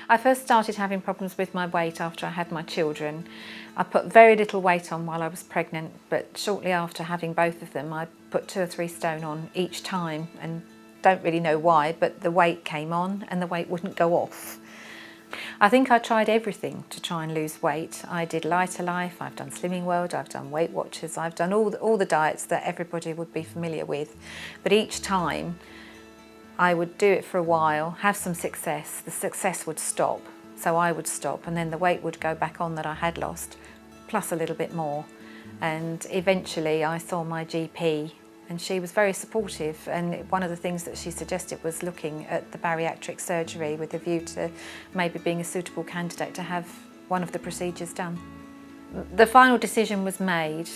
I first started having problems with my weight after I had my children. I put very little weight on while I was pregnant, but shortly after having both of them, I put 2 or 3 stone on each time, and don't really know why, but the weight came on and the weight wouldn't go off. I think I tried everything to try and lose weight. I did Lighter Life, I've done Slimming World, I've done Weight Watchers, I've done all the diets that everybody would be familiar with. But each time I would do it for a while, have some success, the success would stop, so I would stop, and then the weight would go back on that I had lost, plus a little bit more. And eventually I saw my GP, and she was very supportive, and one of the things that she suggested was looking at the bariatric surgery with a view to maybe being a suitable candidate to have one of the procedures done. The final decision was made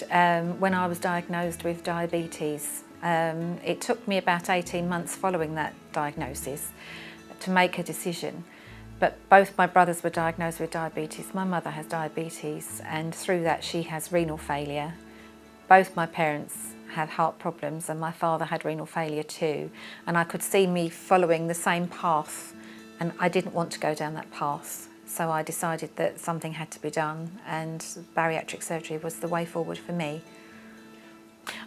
when I was diagnosed with diabetes. It took me about 18 months following that diagnosis to make a decision, but both my brothers were diagnosed with diabetes. My mother has diabetes, and through that she has renal failure. Both my parents had heart problems, and my father had renal failure too, and I could see me following the same path, and I didn't want to go down that path, so I decided that something had to be done, and bariatric surgery was the way forward for me.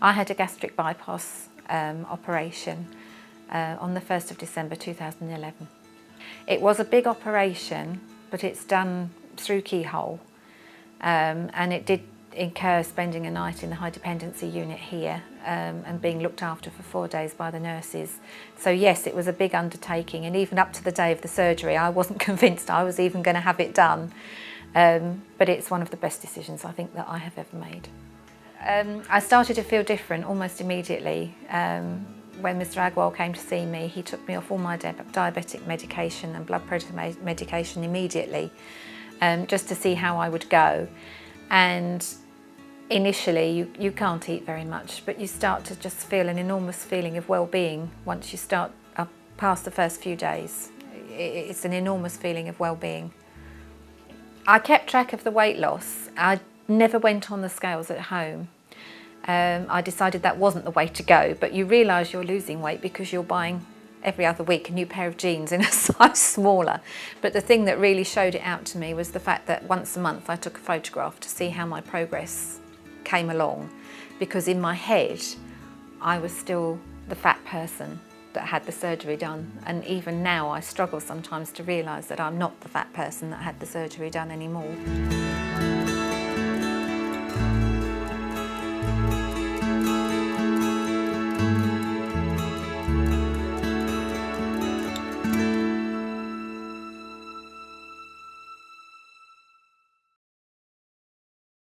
I had a gastric bypass operation on the 1st of December 2011. It was a big operation, but it's done through keyhole, and it did incur spending a night in the high dependency unit here and being looked after for 4 days by the nurses. So yes, it was a big undertaking, and even up to the day of the surgery I wasn't convinced I was even going to have it done, but it's one of the best decisions I think that I have ever made. I started to feel different almost immediately. When Mr. Agwal came to see me, he took me off all my diabetic medication and blood pressure medication immediately, just to see how I would go. And initially you can't eat very much, but you start to just feel an enormous feeling of well-being once you start past the first few days. It's an enormous feeling of well-being. I kept track of the weight loss. I never went on the scales at home. I decided that wasn't the way to go, but you realise you're losing weight because you're buying every other week a new pair of jeans in a size smaller. But the thing that really showed it out to me was the fact that once a month I took a photograph to see how my progress came along, because in my head I was still the fat person that had the surgery done, and even now I struggle sometimes to realise that I'm not the fat person that had the surgery done anymore.